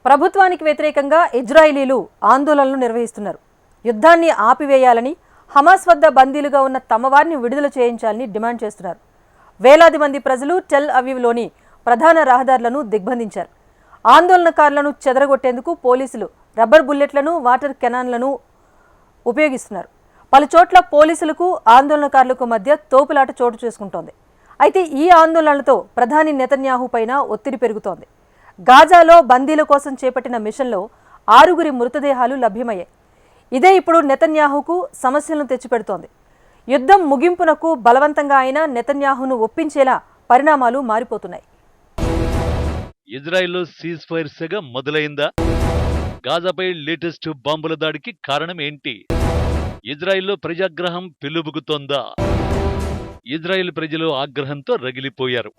ప్రభుత్వానికి వ్యతిరేకంగా ఇజ్రాయిలీలు ఆందోళనలు నిర్వహిస్తున్నారు. యుద్ధాన్ని ఆపివేయాలని, హమాస్ వద్ద బందీలుగా ఉన్న తమ వారిని విడుదల చేయించాలని డిమాండ్ చేస్తున్నారు. వేలాది మంది ప్రజలు టెల్ అవీవ్లోని ప్రధాన రహదారులను దిగ్బంధించారు. ఆందోళనకారులను చెదరగొట్టేందుకు పోలీసులు రబ్బర్ బుల్లెట్లను, వాటర్ కెనాన్లను ఉపయోగిస్తున్నారు. పలు చోట్ల పోలీసులకు ఆందోళనకారులకు మధ్య తోపులాట చోటు చేసుకుంటోంది. అయితే ఈ ఆందోళనలతో ప్రధాని నెతన్యాహు పైన ఒత్తిడి పెరుగుతోంది. గాజాలో బందీల కోసం చేపట్టిన మిషన్లో 6 మృతదేహాలు లభ్యమయ్యాయి. ఇదే ఇప్పుడు నెతన్యాహుకు సమస్యలను తెచ్చిపెడుతోంది. యుద్ధం ముగింపునకు బలవంతంగా అయినా నెతన్యాహును ఒప్పించేలా పరిణామాలు మారిపోతున్నాయి. ఇజ్రాయెల్లో సీజ్ ఫైర్ సెగ మొదలైందా? గాజాపై లేటెస్ట్ బాంబుల దాడికి కారణం ఏంటి? ఇజ్రాయెల్లో ప్రజాగ్రహం పెల్లుబుకుతోందా? ఇజ్రాయెల్ ప్రజలు ఆగ్రహంతో రగిలిపోయారు.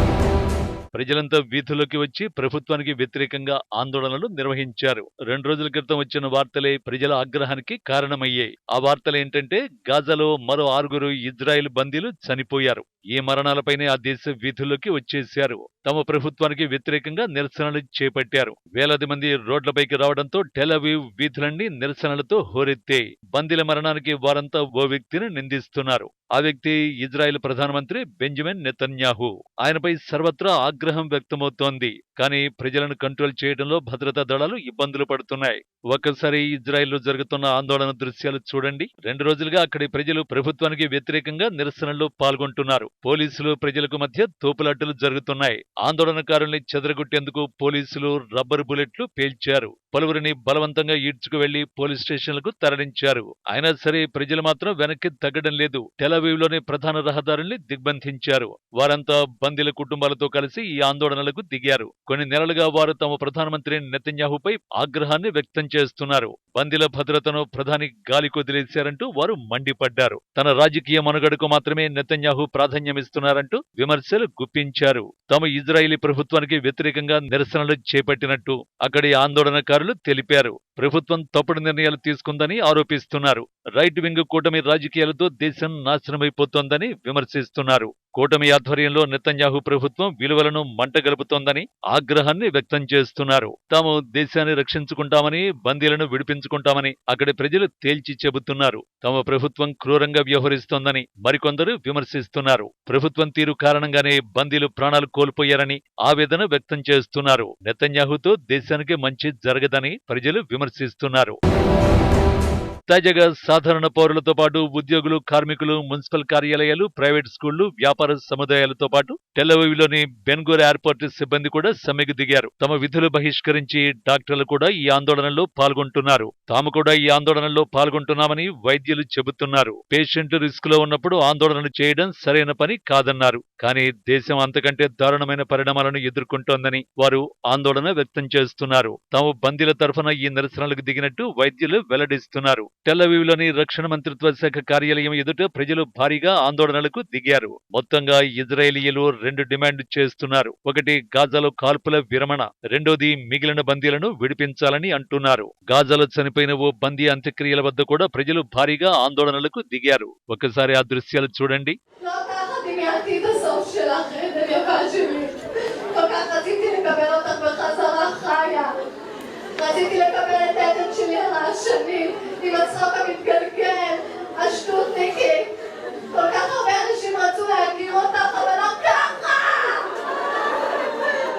ప్రజలంతా వీధుల్లోకి వచ్చి ప్రభుత్వానికి వ్యతిరేకంగా ఆందోళనలు నిర్వహించారు. 2 రోజుల క్రితం వచ్చిన వార్తలే ప్రజల ఆగ్రహానికి కారణమయ్యాయి. ఆ వార్తలేంటంటే గాజాలో మరో 6 ఇజ్రాయెల్ బందీలు చనిపోయారు. ఈ మరణాలపైనే ఆ దేశ వీధుల్లోకి వచ్చేశారు. తమ ప్రభుత్వానికి వ్యతిరేకంగా నిరసనలు చేపట్టారు. వేలాది మంది రోడ్లపైకి రావడంతో టెల్ అవీవ్ వీధులన్నీ నిరసనలతో హోరెత్తాయి. బందీల మరణానికి వారంతా ఓ వ్యక్తిని నిందిస్తున్నారు. ఆ వ్యక్తి ఇజ్రాయెల్ ప్రధానమంత్రి బెంజమిన్ నెతన్యాహు. ఆయనపై సర్వత్రా ఆగ్రహం వ్యక్తమవుతోంది. కానీ ప్రజలను కంట్రోల్ చేయడంలో భద్రతా దళాలు ఇబ్బందులు పడుతున్నాయి. ఒక్కసారి ఇజ్రాయెల్లో జరుగుతున్న ఆందోళన దృశ్యాలు చూడండి. 2 రోజులుగా అక్కడి ప్రజలు ప్రభుత్వానికి వ్యతిరేకంగా నిరసనల్లో పాల్గొంటున్నారు. పోలీసులు ప్రజలకు మధ్య తోపులాటలు జరుగుతున్నాయి. ఆందోళనకారుల్ని చెదరగొట్టేందుకు పోలీసులు రబ్బర్ బుల్లెట్లు పేల్చారు. పలువురిని బలవంతంగా ఈడ్చుకు వెళ్లి పోలీస్ స్టేషన్లకు తరలించారు. అయినా సరే ప్రజలు మాత్రం వెనక్కి తగ్గడం లేదు. టెల్ అవీవ్లోని ప్రధాన రహదారుల్ని దిగ్బంధించారు. వారంతా బందీల కుటుంబాలతో కలిసి ఈ ఆందోళనలకు దిగారు. కొన్ని నెలలుగా వారు తమ ప్రధానమంత్రి నెతన్యాహుపై ఆగ్రహాన్ని వ్యక్తం చేస్తున్నారు. బందీల భద్రతను ప్రధాని గాలికొదిలేశారంటూ వారు మండిపడ్డారు. తన రాజకీయ మనుగడకు మాత్రమే నెతన్యాహు ప్రాధాన్యమిస్తున్నారంటూ విమర్శలు గుప్పించారు. తాము ఇజ్రాయిలీ ప్రభుత్వానికి వ్యతిరేకంగా నిరసనలు చేపట్టినట్టు అక్కడి ఆందోళనకారులు తెలిపారు. ప్రభుత్వం తప్పుడు నిర్ణయాలు తీసుకుందని ఆరోపిస్తున్నారు. రైట్ వింగ్ కూటమి రాజకీయాలతో దేశం నాశనమైపోతోందని విమర్శిస్తున్నారు. కూటమి ఆధ్వర్యంలో నెతన్యాహు ప్రభుత్వం విలువలను మంటగలుపుతోందని ఆగ్రహాన్ని వ్యక్తం చేస్తున్నారు. తాము దేశాన్ని రక్షించుకుంటామని, బందీలను విడిపించుకుంటామని అక్కడి ప్రజలు తేల్చి చెబుతున్నారు. తమ ప్రభుత్వం క్రూరంగా వ్యవహరిస్తోందని మరికొందరు విమర్శిస్తున్నారు. ప్రభుత్వం తీరు కారణంగానే బందీలు ప్రాణాలు కోల్పోయారని ఆవేదన వ్యక్తం చేస్తున్నారు. నెతన్యాహుతో దేశానికి మంచి జరగదని ప్రజలు విమర్శిస్తున్నారు. తాజాగా సాధారణ పౌరులతో పాటు ఉద్యోగులు, కార్మికులు, మున్సిపల్ కార్యాలయాలు, ప్రైవేట్ స్కూళ్లు, వ్యాపార సముదాయాలతో పాటు టెల్ అవీవ్లోని బెన్ గుర్ ఎయిర్పోర్ట్ సిబ్బంది కూడా సమ్మెకు దిగారు. తమ విధులు బహిష్కరించి డాక్టర్లు కూడా ఈ ఆందోళనలో పాల్గొంటున్నారు. తాము కూడా ఈ ఆందోళనలో పాల్గొంటున్నామని వైద్యులు చెబుతున్నారు. పేషెంట్ రిస్క్ లో ఉన్నప్పుడు ఆందోళనలు చేయడం సరైన పని కాదన్నారు. కానీ దేశం అంతకంటే దారుణమైన పరిణామాలను ఎదుర్కొంటోందని వారు ఆందోళన వ్యక్తం చేస్తున్నారు. తాము బందీల తరఫున ఈ నిరసనలకు దిగినట్టు వైద్యులు వెల్లడిస్తున్నారు. టెల్ అవీవ్లోని రక్షణ మంత్రిత్వ శాఖ కార్యాలయం ఎదుట ప్రజలు భారీగా ఆందోళనలకు దిగారు. మొత్తంగా ఇజ్రాయేలీయులు 2 డిమాండ్ చేస్తున్నారు. ఒకటి, గాజాలో కాల్పుల విరమణ. రెండోది, మిగిలిన బందీలను విడిపించాలని అంటున్నారు. గాజాలో చనిపోయిన ఓ బందీ అంత్యక్రియల వద్ద కూడా ప్రజలు భారీగా ఆందోళనలకు దిగారు. ఒకసారి ఆ దృశ్యాలు చూడండి. רציתי לקבל את העדן שלי על השנים עם הצחוק המתגלגל, השטותניקית. כל כך הרבה אנשים רצו להגיר אותך, אבל לא ככה!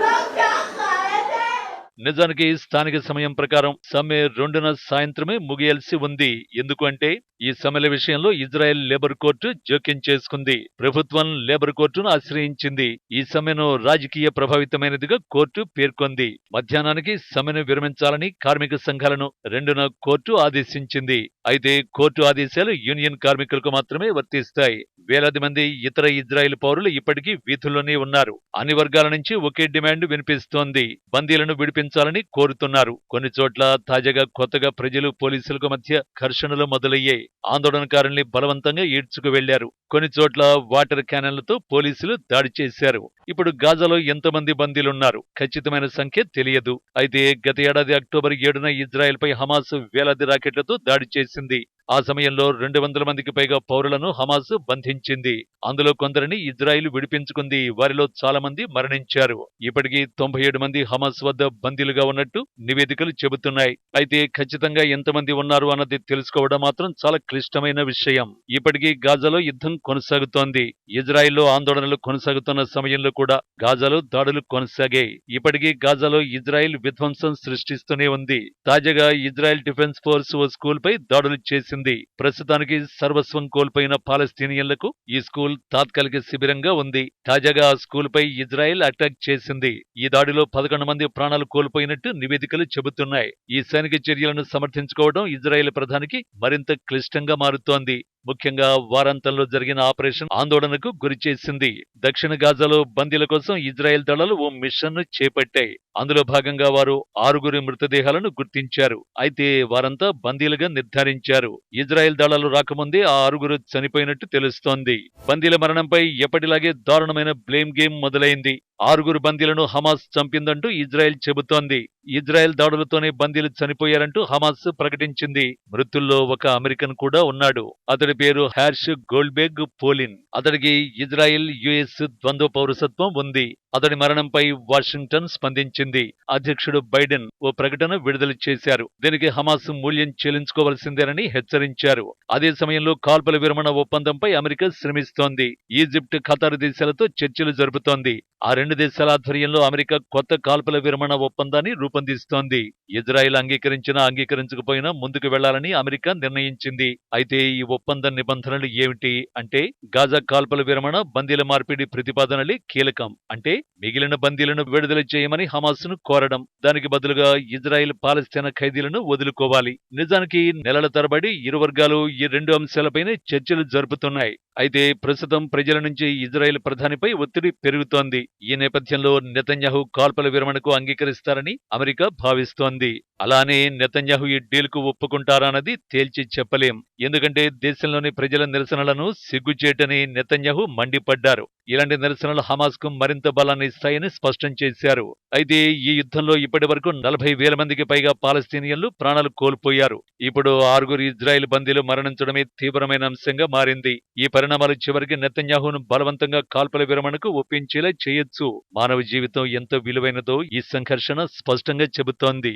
לא ככה, עדן! నిజానికి స్థానిక సమయం ప్రకారం సమ్మె 2న సాయంత్రమే ముగియాల్సి ఉంది. ఎందుకంటే ఈ సమ్మెల విషయంలో ఇజ్రాయెల్ లేబర్ కోర్టు జోక్యం చేసుకుంది. ప్రభుత్వం లేబర్ కోర్టును ఆశ్రయించింది. ఈ సమ్మెను రాజకీయ ప్రభావితమైనదిగా కోర్టు పేర్కొంది. మధ్యాహ్నానికి సమ్మెను విరమించాలని కార్మిక సంఘాలను 2న కోర్టు ఆదేశించింది. అయితే కోర్టు ఆదేశాలు యూనియన్ కార్మికులకు మాత్రమే వర్తిస్తాయి. వేలాది మంది ఇతర ఇజ్రాయెల్ పౌరులు ఇప్పటికీ వీధుల్లోనే ఉన్నారు. అన్ని వర్గాల నుంచి ఒకే డిమాండ్ వినిపిస్తోంది. బందీలను విడిపించాలని కోరుతున్నారు. కొన్ని చోట్ల తాజాగా కొత్తగా ప్రజలు, పోలీసులకు మధ్య ఘర్షణలు మొదలయ్యాయి. ఆందోళనకారుల్ని బలవంతంగా ఈడ్చుకు వెళ్లారు. కొన్ని చోట్ల వాటర్ క్యానన్లతో పోలీసులు దాడి చేశారు. ఇప్పుడు గాజాలో ఎంతమంది బందీలున్నారు ఖచ్చితమైన సంఖ్య తెలియదు. అయితే గత ఏడాది అక్టోబర్ 7న ఇజ్రాయెల్ పై హమాస్ వేలాది రాకెట్లతో దాడి చేసింది. ఆ సమయంలో 200 మందికి పైగా పౌరులను హమాస్ బంధించింది. అందులో కొందరిని ఇజ్రాయిల్ విడిపించుకుంది. వారిలో చాలా మంది మరణించారు. ఇప్పటికీ 97 మంది హమాస్ వద్ద బందీలుగా ఉన్నట్టు నివేదికలు చెబుతున్నాయి. అయితే ఖచ్చితంగా ఎంతమంది ఉన్నారు అన్నది తెలుసుకోవడం మాత్రం చాలా క్లిష్టమైన విషయం. ఇప్పటికీ గాజాలో యుద్ధం కొనసాగుతోంది. ఇజ్రాయిల్లో ఆందోళనలు కొనసాగుతున్న సమయంలో కూడా గాజాలో దాడులు కొనసాగాయి. ఇప్పటికీ గాజాలో ఇజ్రాయిల్ విధ్వంసం సృష్టిస్తూనే ఉంది. తాజాగా ఇజ్రాయెల్ డిఫెన్స్ ఫోర్స్ ఓ స్కూల్ పై దాడులు చేసింది. ప్రస్తుతానికి సర్వస్వం కోల్పోయిన పాలస్తీనియన్లకు ఈ స్కూల్ తాత్కాలిక శిబిరంగా ఉంది. తాజాగా ఆ స్కూల్ పై ఇజ్రాయెల్ అటాక్ చేసింది. ఈ దాడిలో 11 మంది ప్రాణాలు కోల్పోయినట్టు నివేదికలు చెబుతున్నాయి. ఈ సైనిక చర్యలను సమర్థించుకోవడం ఇజ్రాయెల్ ప్రధానికి మరింత క్లిష్టంగా మారుతోంది. ముఖ్యంగా వారాంతంలో జరిగిన ఆపరేషన్ ఆందోళనకు గురిచేసింది. దక్షిణ గాజాలో బందీల కోసం ఇజ్రాయెల్ దళాలు ఓ మిషన్ ను చేపట్టాయి. అందులో భాగంగా వారు 6 మృతదేహాలను గుర్తించారు. అయితే వారంతా బందీలుగా నిర్ధారించారు. ఇజ్రాయెల్ దళాలు రాకముందే ఆ 6 చనిపోయినట్టు తెలుస్తోంది. బందీల మరణంపై ఎప్పటిలాగే దారుణమైన బ్లేమ్ గేమ్ మొదలైంది. 6 బందీలను హమాస్ చంపిందంటూ ఇజ్రాయెల్ చెబుతోంది. ఇజ్రాయెల్ దాడులతోనే బందీలు చనిపోయారంటూ హమాస్ ప్రకటించింది. మృతుల్లో ఒక అమెరికన్ కూడా ఉన్నాడు. అతడి పేరు హ్యార్ష్ గోల్డ్బెగ్ పోలిన్. అతడికి ఇజ్రాయెల్ యుఎస్ ద్వంద్వ పౌరసత్వం ఉంది. అతడి మరణంపై వాషింగ్టన్ స్పందించింది. అధ్యక్షుడు బైడెన్ ఓ ప్రకటన విడుదల చేశారు. దీనికి హమాస్ మూల్యం చెల్లించుకోవాల్సిందేనని హెచ్చరించారు. అదే సమయంలో కాల్పుల విరమణ ఒప్పందంపై అమెరికా శ్రమిస్తోంది. ఈజిప్ట్, ఖతార్ దేశాలతో చర్చలు జరుపుతోంది. ఆ 2 దేశాల ఆధ్వర్యంలో అమెరికా కొత్త కాల్పుల విరమణ ఒప్పందాన్ని రూపొందిస్తోంది. ఇజ్రాయెల్ అంగీకరించినా అంగీకరించకపోయినా ముందుకు వెళ్లాలని అమెరికా నిర్ణయించింది. అయితే ఈ ఒప్పంద నిబంధనలు ఏమిటి అంటే, గాజా కాల్పుల విరమణ, బందీల మార్పిడి ప్రతిపాదనలే కీలకం. అంటే మిగిలిన బందీలను విడుదల చేయమని హమాస్ ను కోరడం. దానికి బదులుగా ఇజ్రాయెల్ పాలస్తీనా ఖైదీలను వదులుకోవాలి. నిజానికి నెలల తరబడి ఇరు వర్గాలు ఈ 2 అంశాలపైనే చర్చలు జరుపుతున్నాయి. అయితే ప్రస్తుతం ప్రజల నుంచి ఇజ్రాయెల్ ప్రధానిపై ఒత్తిడి పెరుగుతోంది. ఈ నేపథ్యంలో నెతన్యాహు కాల్పుల విరమణకు అంగీకరిస్తారని అమెరికా భావిస్తోంది. అలానే నెతన్యాహు ఈ డీల్కు ఒప్పుకుంటారన్నది తేల్చి చెప్పలేం. ఎందుకంటే దేశంలోని ప్రజల నిరసనలను సిగ్గుచేటని నెతన్యాహు మండిపడ్డారు. ఇలాంటి నిరసనలు హమాస్ కు మరింత బలాన్ని ఇస్తాయని స్పష్టం చేశారు. అయితే ఈ యుద్ధంలో ఇప్పటి వరకు 40,000 మందికి పైగా పాలస్తీనియన్లు ప్రాణాలు కోల్పోయారు. ఇప్పుడు 6 ఇజ్రాయెల్ బందీలు మరణించడమే తీవ్రమైన అంశంగా మారింది. ఈ పరిణామాలు చివరికి నెతన్యాహును బలవంతంగా కాల్పుల విరమణకు ఒప్పించేలా చేయొచ్చు. మానవ జీవితం ఎంత విలువైనదో ఈ సంఘర్షణ స్పష్టంగా చెబుతోంది.